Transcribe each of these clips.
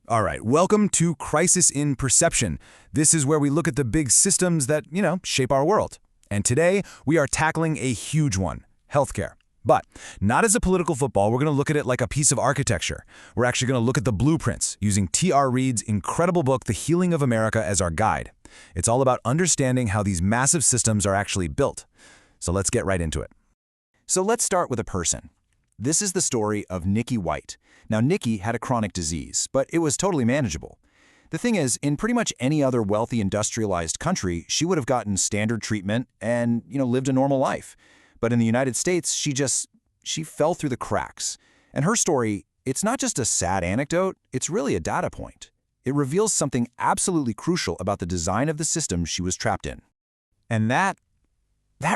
All right, welcome to Crisis in Perception. This is where we look at the big systems that, shape our world. And today, we are tackling a huge one, healthcare. But not as a political football, we're going to look at it like a piece of architecture. We're actually going to look at the blueprints, using T.R. Reid's incredible book, The Healing of America, as our guide. It's all about understanding how these massive systems are actually built. So let's get right into it. So let's start with a person. This is the story of Nikki White. Now, Nikki had a chronic disease, but it was totally manageable. The thing is, in pretty much any other wealthy industrialized country, she would have gotten standard treatment and, lived a normal life. But in the United States, she fell through the cracks. And her story, it's not just a sad anecdote, it's really a data point. It reveals something absolutely crucial about the design of the system she was trapped in. And that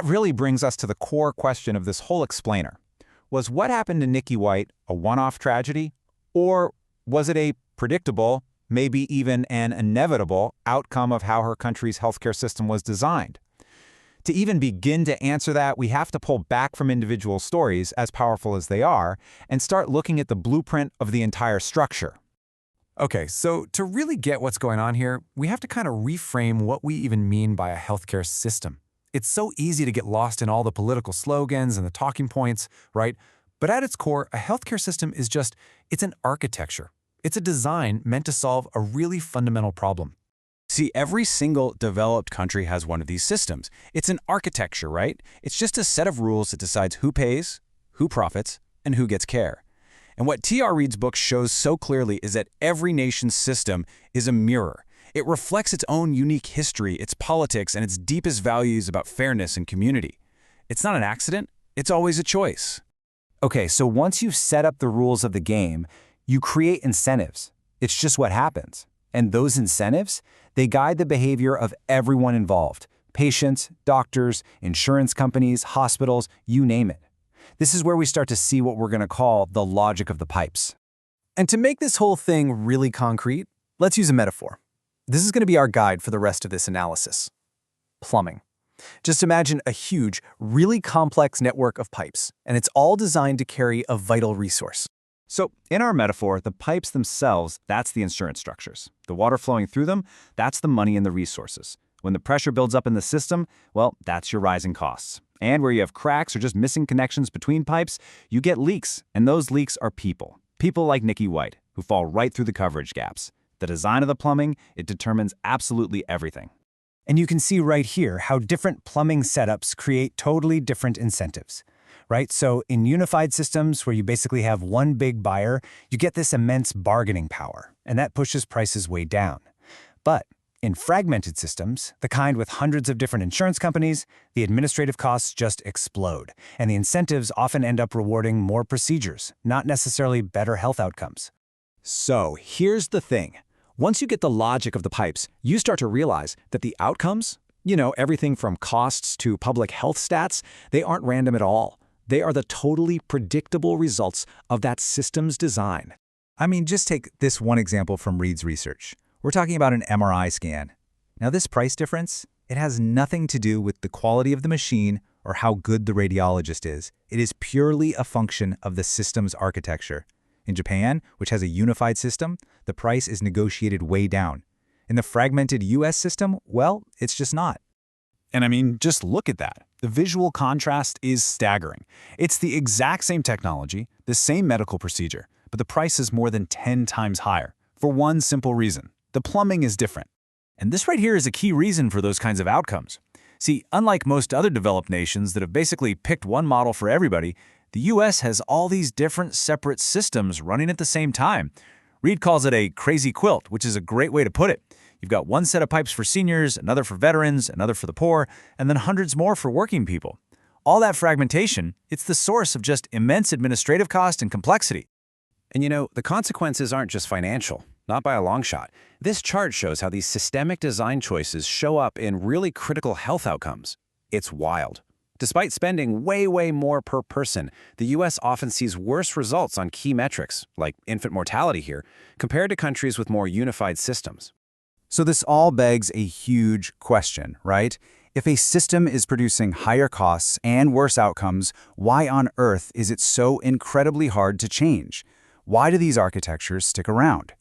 really brings us to the core question of this whole explainer. Was what happened to Nikki White a one-off tragedy? Or was it a predictable, maybe even an inevitable, outcome of how her country's healthcare system was designed? To even begin to answer that, we have to pull back from individual stories, as powerful as they are, and start looking at the blueprint of the entire structure. Okay, so to really get what's going on here, we have to kind of reframe what we even mean by a healthcare system. It's so easy to get lost in all the political slogans and the talking points, right? But at its core, a healthcare system is it's an architecture. It's a design meant to solve a really fundamental problem. See, every single developed country has one of these systems. It's an architecture, right? It's just a set of rules that decides who pays, who profits, and who gets care. And what T.R. Reid's book shows so clearly is that every nation's system is a mirror. It reflects its own unique history, its politics, and its deepest values about fairness and community. It's not an accident, it's always a choice. Okay, so once you've set up the rules of the game, you create incentives. It's just what happens. And those incentives, they guide the behavior of everyone involved. Patients, doctors, insurance companies, hospitals, you name it. This is where we start to see what we're going to call the logic of the pipes. And to make this whole thing really concrete, let's use a metaphor. This is going to be our guide for the rest of this analysis. Plumbing. Just imagine a huge, really complex network of pipes, and it's all designed to carry a vital resource. So in our metaphor, the pipes themselves, that's the insurance structures. The water flowing through them, that's the money and the resources. When the pressure builds up in the system, well, that's your rising costs. And where you have cracks or just missing connections between pipes, you get leaks, and those leaks are people. People like Nikki White, who fall right through the coverage gaps. The design of the plumbing, it determines absolutely everything. And you can see right here how different plumbing setups create totally different incentives, right? So in unified systems where you basically have one big buyer, you get this immense bargaining power, and that pushes prices way down. But in fragmented systems, the kind with hundreds of different insurance companies, the administrative costs just explode, and the incentives often end up rewarding more procedures, not necessarily better health outcomes. So here's the thing. Once you get the logic of the pipes, you start to realize that the outcomes, everything from costs to public health stats, they aren't random at all. They are the totally predictable results of that system's design. I mean, just take this one example from Reid's research. We're talking about an MRI scan. Now, this price difference, it has nothing to do with the quality of the machine or how good the radiologist is. It is purely a function of the system's architecture. In Japan, which has a unified system, the price is negotiated way down. In the fragmented US system, well, it's just not. And I mean, just look at that. The visual contrast is staggering. It's the exact same technology, the same medical procedure, but the price is more than 10 times higher, for one simple reason. The plumbing is different. And this right here is a key reason for those kinds of outcomes. See, unlike most other developed nations that have basically picked one model for everybody, the US has all these different separate systems running at the same time. Reid calls it a crazy quilt, which is a great way to put it. You've got one set of pipes for seniors, another for veterans, another for the poor, and then hundreds more for working people. All that fragmentation, it's the source of just immense administrative cost and complexity. And the consequences aren't just financial, not by a long shot. This chart shows how these systemic design choices show up in really critical health outcomes. It's wild. Despite spending way more per person, the U.S. often sees worse results on key metrics, like infant mortality here, compared to countries with more unified systems. So this all begs a huge question, right? If a system is producing higher costs and worse outcomes, why on earth is it so incredibly hard to change? Why do these architectures stick around?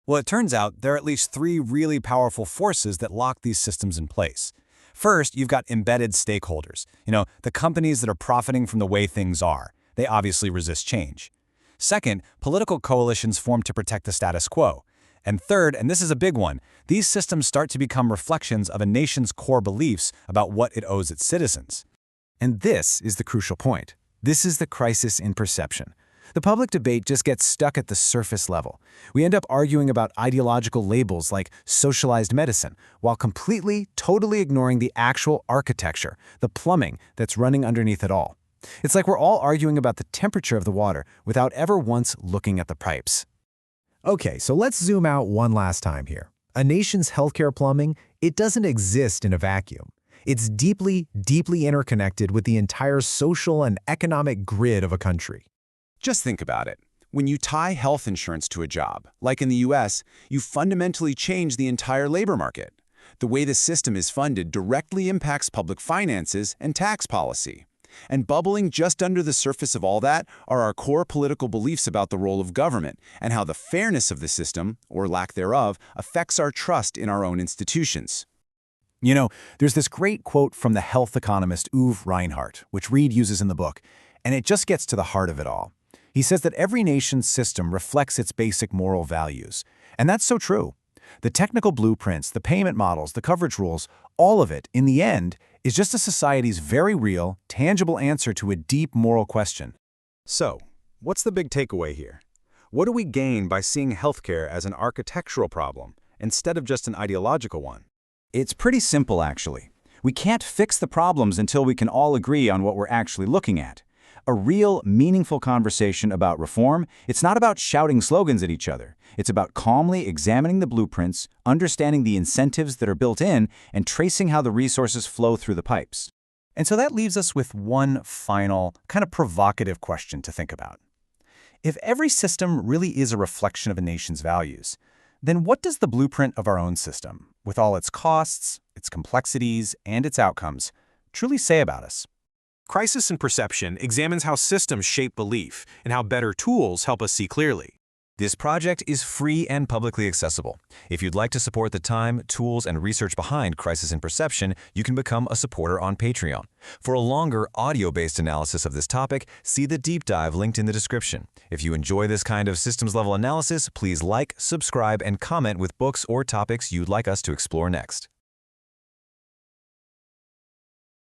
Well, it turns out there are at least three really powerful forces that lock these systems in place. First, you've got embedded stakeholders, the companies that are profiting from the way things are. They obviously resist change. Second, political coalitions form to protect the status quo. And third, and this is a big one, these systems start to become reflections of a nation's core beliefs about what it owes its citizens. And this is the crucial point. This is the crisis in perception. The public debate just gets stuck at the surface level. We end up arguing about ideological labels like socialized medicine, while completely, totally ignoring the actual architecture, the plumbing that's running underneath it all. It's like we're all arguing about the temperature of the water without ever once looking at the pipes. Okay, so let's zoom out one last time here. A nation's healthcare plumbing, it doesn't exist in a vacuum. It's deeply, deeply interconnected with the entire social and economic grid of a country. Just think about it. When you tie health insurance to a job, like in the US, you fundamentally change the entire labor market. The way the system is funded directly impacts public finances and tax policy. And bubbling just under the surface of all that are our core political beliefs about the role of government and how the fairness of the system, or lack thereof, affects our trust in our own institutions. There's this great quote from the health economist Uwe Reinhardt, which Reid uses in the book, and it just gets to the heart of it all. He says that every nation's system reflects its basic moral values. And that's so true. The technical blueprints, the payment models, the coverage rules, all of it, in the end, is just a society's very real, tangible answer to a deep moral question. So, what's the big takeaway here? What do we gain by seeing healthcare as an architectural problem instead of just an ideological one? It's pretty simple, actually. We can't fix the problems until we can all agree on what we're actually looking at. A real, meaningful conversation about reform, it's not about shouting slogans at each other. It's about calmly examining the blueprints, understanding the incentives that are built in, and tracing how the resources flow through the pipes. And so that leaves us with one final, kind of provocative question to think about. If every system really is a reflection of a nation's values, then what does the blueprint of our own system, with all its costs, its complexities, and its outcomes, truly say about us? Crisis in Perception examines how systems shape belief and how better tools help us see clearly. This project is free and publicly accessible. If you'd like to support the time, tools, and research behind Crisis in Perception, you can become a supporter on Patreon. For a longer, audio-based analysis of this topic, see the deep dive linked in the description. If you enjoy this kind of systems-level analysis, please like, subscribe, and comment with books or topics you'd like us to explore next.